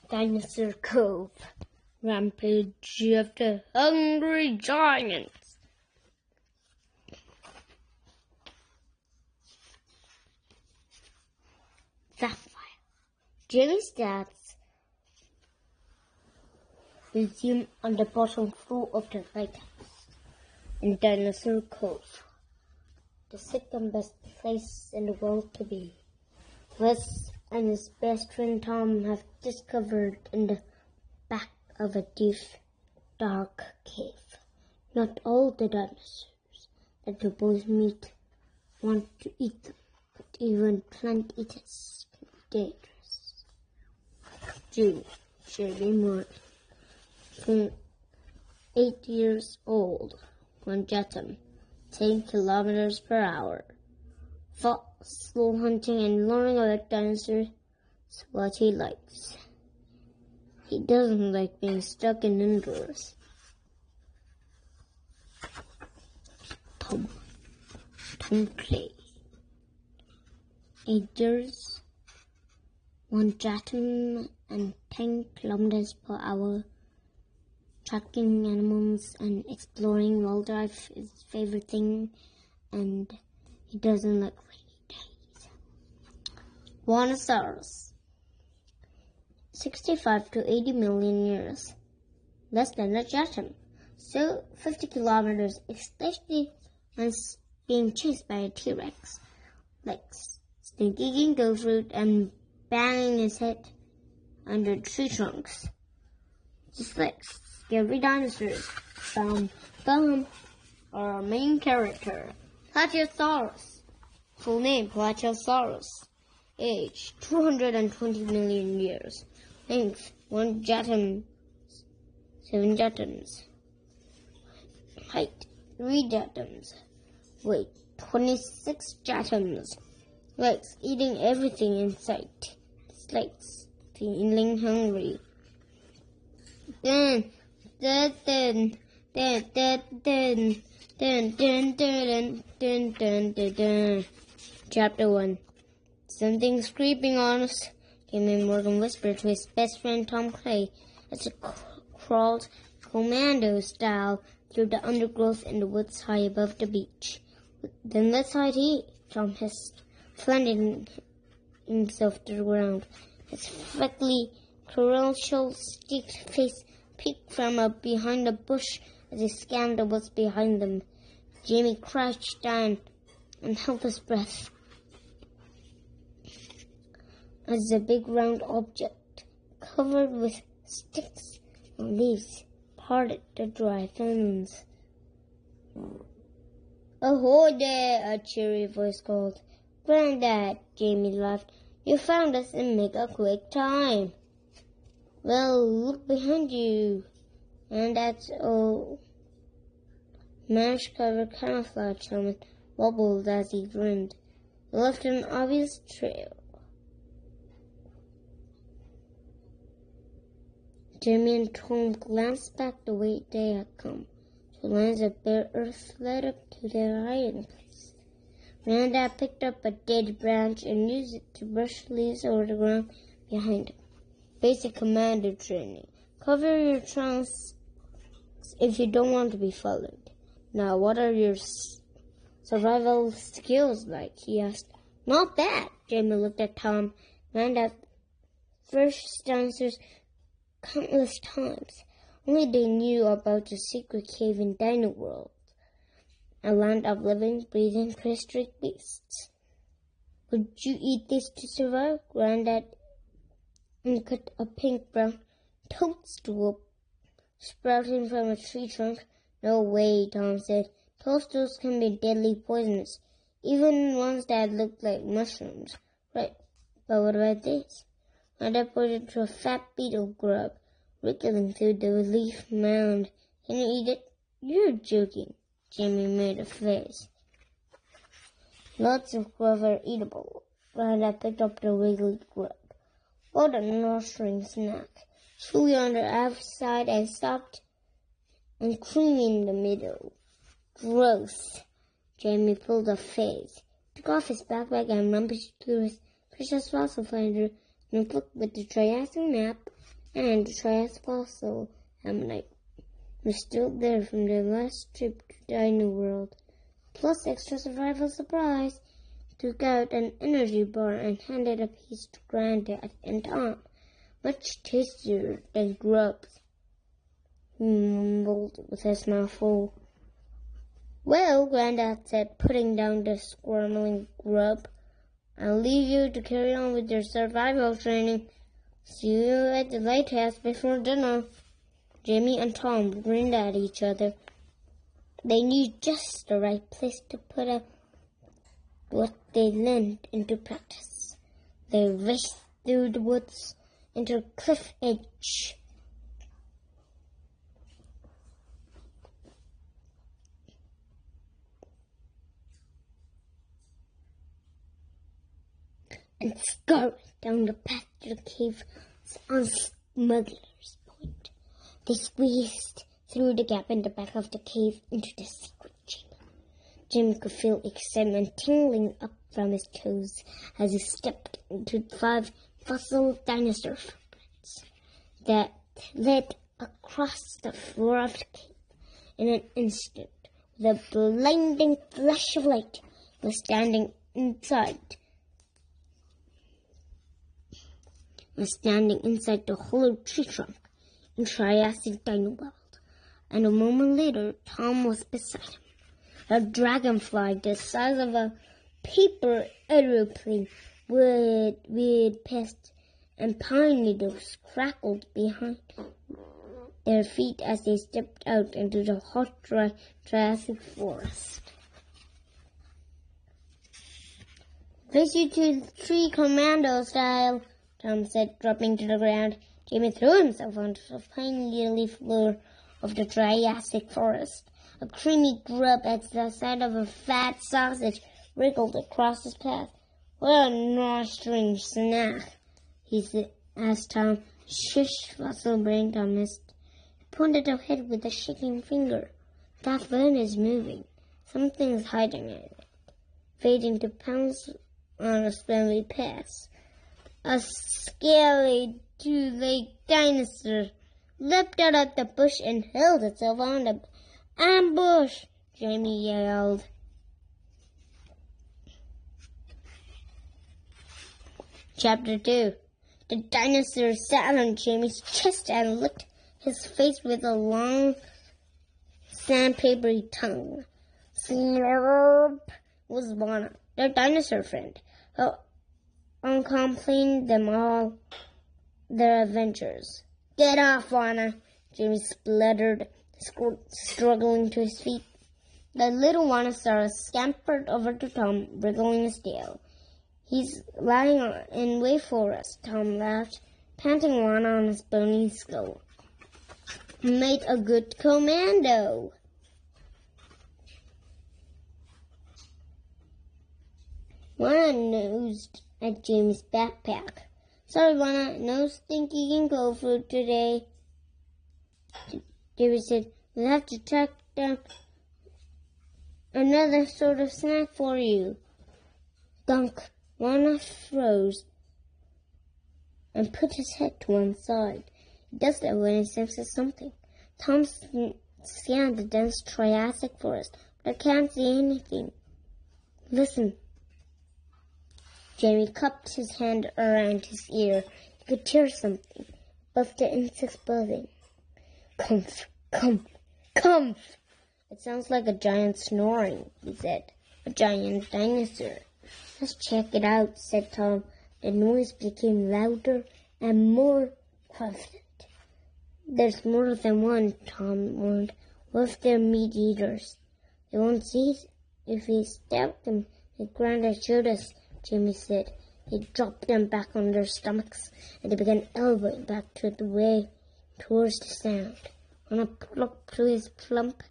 Dinosaur Cove. Rampage of the hungry giants. Sapphire. Jamie starts museum on the bottom floor of the lighthouse in Dinosaur Cove, the second best place in the world to be. Wes and his best friend Tom have discovered in the back of a deep, dark cave. Not all the dinosaurs that the boys meet want to eat them, but even plant eaters can be dangerous. Jamie Moore, 8 years old, can jet them 10 kilometers per hour. Slow hunting and learning about dinosaurs is what he likes. He doesn't like being stuck indoors. Tom Clay, 8 years, 1 jet and 10 kilometers per hour. Tracking animals and exploring wildlife is his favorite thing, and he doesn't like rainy days. Dinosaurs, 65 to 80 million years, less than a jet, so 50 kilometers, especially when being chased by a T-Rex. Legs, sneaking go fruit and banging his head under tree trunks. Just like scary dinosaurs. Bum, our main character, Plateosaurus. Full name, Plateosaurus. Age, 220 million years. Length, 1 jatum, 7 jatums. Height, 3 jatums. Weight, 26 jatums. Legs, eating everything in sight. Legs, feeling hungry. Chapter 1. Something's creeping on us, Jamie Morgan whispered to his best friend Tom Clay as he crawled commando style through the undergrowth in the woods high above the beach. Then let's hide here, Tom hissed, planting himself to the ground. His freckly, colossal, stick face peeked from up behind a bush as he scanned the woods behind them. Jamie crouched down and held his breath as a big round object covered with sticks and leaves parted to dry fans. "Ahoy there!" a cheery voice called. "Granddad," Jamie laughed. "You found us and make a quick time." "Well, look behind you." And that's all. Marsh-covered camouflage helmet wobbled as he grinned. It left an obvious trail. Jamie and Tom glanced back the way they had come. 2 lines of bare earth led up to their hiding place. Granddad picked up a dead branch and used it to brush leaves over the ground behind him. Basic commando training. Cover your trunks if you don't want to be followed. Now, what are your survival skills like? He asked. Not bad. Jamie looked at Tom. Granddad first dinosaurs countless times. Only they knew about the secret cave in Dino World, a land of living, breathing, prehistoric beasts. Would you eat this to survive? Granddad cut a pink-brown toadstool sprouting from a tree trunk. No way, Tom said. Toadstools can be deadly poisonous, even ones that look like mushrooms. Right, but what about this? Granddad pointed to a fat beetle grub wriggling through the leaf mound. Can you eat it? You're joking. Jamie made a face. Lots of grub are eatable. Granddad picked up the wiggly grub. What a nourishing snack. Chewy on the outside and soft and creamy in the middle. Gross. Jamie pulled a face, took off his backpack and rummaged through his precious fossil finder notebook with the Triassic map and the Triassic fossil ammonite was still there from their last trip to Dino World. Plus extra survival supplies. Took out an energy bar and handed a piece to Granddad and Tom. Much tastier than grubs, he mumbled with his mouth full. Well, Granddad said, putting down the squirming grub, I'll leave you to carry on with your survival training. See you at the lighthouse before dinner. Jimmy and Tom grinned at each other. They knew just the right place to put up what they learned into practice. They raced through the woods into a cliff edge. And scurried down the path to the cave on Smuggler's Point. They squeezed through the gap in the back of the cave into the secret chamber. Jim could feel excitement tingling up from his toes as he stepped into 5 fossil dinosaur footprints that led across the floor of the cave. In an instant, with a blinding flash of light, he was standing inside the hollow tree trunk in Triassic Dino World, and a moment later, Tom was beside him. A dragonfly the size of a paper aeroplane with weird pests and pine needles crackled behind their feet as they stepped out into the hot, dry Triassic forest. Face you to the tree commando style, Tom said, dropping to the ground. Jamie threw himself onto the pine needly floor of the Triassic forest. A creamy grub at the side of a fat sausage wriggled across his path. What a nice strange snack, asked Tom. Shush, fossil-brained Tom hissed. He pointed ahead with a shaking finger. That fern is moving. Something's hiding in it, waiting to pounce on us when we pass. A scaly two-legged dinosaur leapt out of the bush and held itself on the ambush, Jamie yelled. Chapter 2. The dinosaur sat on Jamie's chest and licked his face with a long, sandpapery tongue. Slurp was Lana, their dinosaur friend, who accompanied them all their adventures. Get off, Lana, Jamie spluttered, struggling to his feet. The little Dinosaur scampered over to Tom, wriggling his tail. He's lying in wait for us, Tom laughed, patting Lana on his bony skull. Made a good commando. Lana nosed at Jamie's backpack. Sorry, Lana, no stinky ginkgo fruit today. Jamie said, we'll have to track down another sort of snack for you. Gunk. Lana froze and put his head to one side. He does that when he senses something. Tom scanned the dense Triassic forest, but I can't see anything. Listen. Jamie cupped his hand around his ear. He could hear something above the insects buzzing. Comf, comf, comf. It sounds like a giant snoring, he said. A giant dinosaur. Let's check it out, said Tom. The noise became louder and more confident. There's more than one, Tom warned. What if they're meat eaters? They won't see if we stab them. The Grandad showed us, Jamie said. He dropped them back on their stomachs, and they began elbowing back to the way towards the sound. Anna plucked to his plump,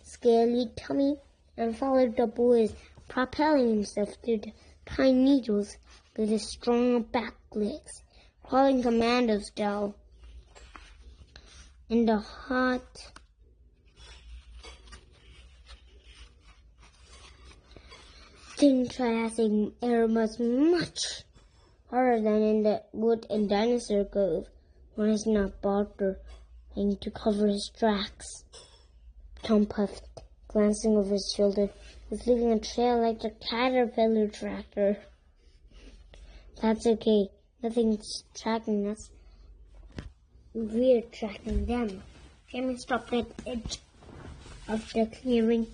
scaly tummy and followed the boys, propelling himself through the pine needles with his strong back legs, crawling commando style in the hot thin Triassic air was much hotter than in the wood and dinosaur cove. Why is not bother to cover his tracks? Tom puffed, glancing over his shoulder. He's leaving a trail like the caterpillar tractor. That's okay. Nothing's tracking us. We're tracking them. Jamie stopped at the edge of the clearing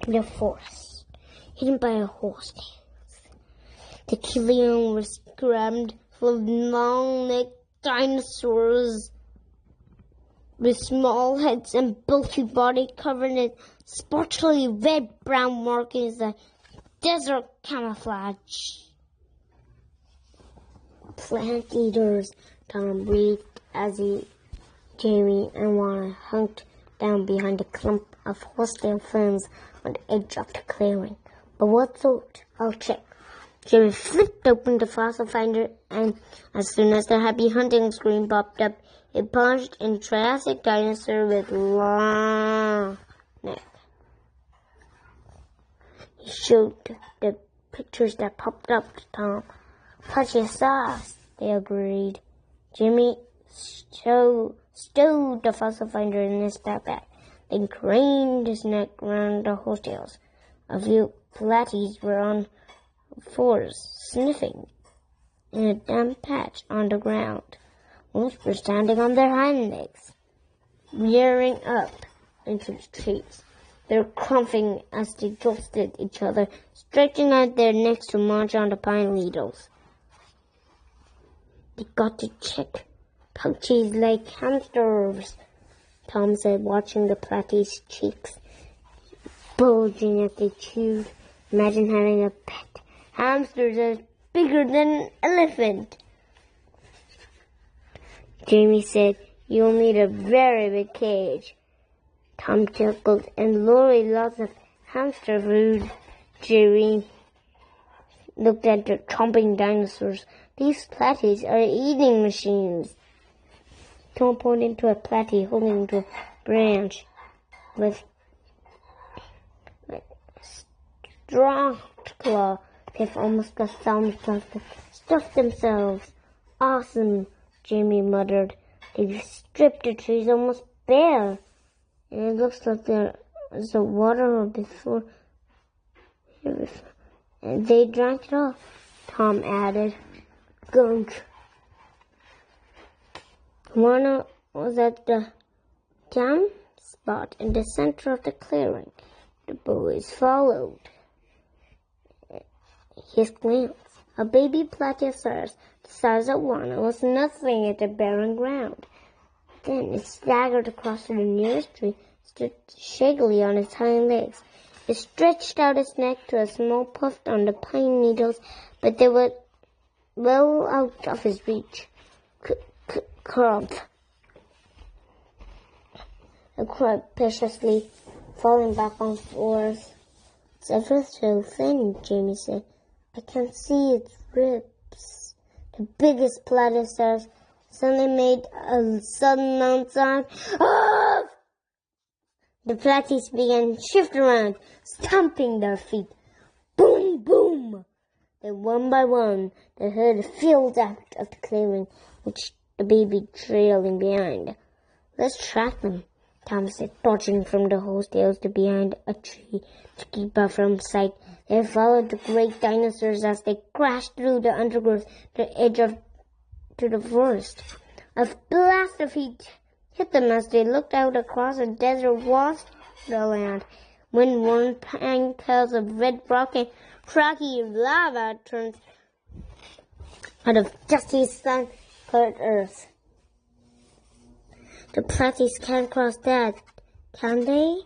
to the forest, hidden by a horse tail. The clearing was crammed full of long-necked dinosaurs with small heads and bulky bodies covered in sparkly red-brown markings like desert camouflage. Plant eaters, Tom breathed as Jamie and Juana hunked down behind a clump of horsetail ferns on the edge of the clearing. But what sort? I'll check. Jamie flipped open the fossil finder, and as soon as the happy hunting screen popped up, it plunged in a Triassic dinosaur with long neck. He showed the pictures that popped up to Tom. Touch your sauce, they agreed. Jimmy stowed the fossil finder in his backpack, then craned his neck around the hostels. A few platies were on fours, sniffing in a damp patch on the ground. Most were standing on their hind legs, rearing up into the trees. They were crunching as they jostled each other, stretching out their necks to munch on the pine needles. They got to check pouches like hamsters, Tom said, watching the platy's cheeks bulging as they chewed. Imagine having a pet hamster that's bigger than an elephant. Jamie said, you'll need a very big cage. Tom chuckled and lowered lots of hamster food. Jerry looked at the chomping dinosaurs. These platies are eating machines. Tom pointed to a platy holding to a branch with strong claw. They've almost got thumbs to stuff themselves. Awesome, Jamie muttered. They've stripped the trees almost bare, and it looks like there's a water before, and they drank it off, Tom added. Gunk. Juana was at the camp spot in the center of the clearing. The boys followed his glance. A baby platysaurus the size of Juana was nothing at the barren ground. Then it staggered across to the nearest tree, stood shakily on its hind legs. It stretched out its neck to a small puff on the pine needles, but they were well out of his reach. Crump. It cried viciously, falling back on floors. It's ever so thin, Jamie said. I can see its ribs. The biggest platysaurus suddenly made a sudden sound. Ah! The platies began to shift around, stomping their feet. Boom, boom! Then one by one, the herd filled out of the clearing, which the baby trailing behind. Let's track them, Tom said, dodging from the hostels to behind a tree to keep her from sight. They followed the great dinosaurs as they crashed through the undergrowth to the edge to the forest. A blast of heat hit them as they looked out across a desert wasteland. Wind-worn pine tails of red rock and craggy lava turned out of dusty sun-colored earth. The platies can't cross that, can they?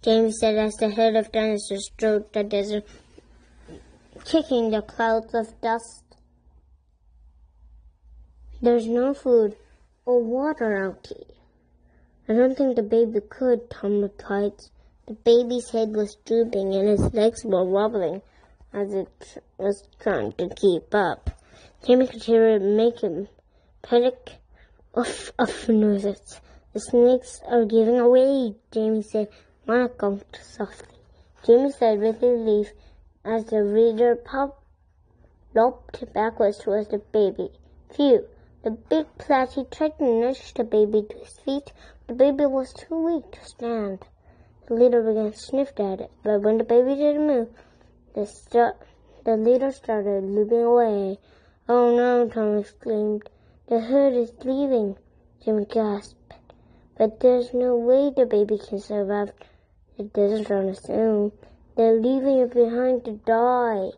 James said as the herd of dinosaurs strode the desert, kicking the clouds of dust. There's no food or water out here. I don't think the baby could, Tom replied. The baby's head was drooping and his legs were wobbling as it was trying to keep up. Jamie could hear it make him panic. Off, nervous. The snakes are giving away, Jamie said. Juana coughed softly. Jamie said with relief as the reader loped backwards towards the baby. Phew! The big Platy tried to nudge the baby to his feet, but the baby was too weak to stand. The leader began to sniff at it, but when the baby didn't move, the leader started moving away. "Oh no," Tom exclaimed. "The herd is leaving." Jim gasped. "But there's no way the baby can survive the desert on its own. They're leaving it behind to die."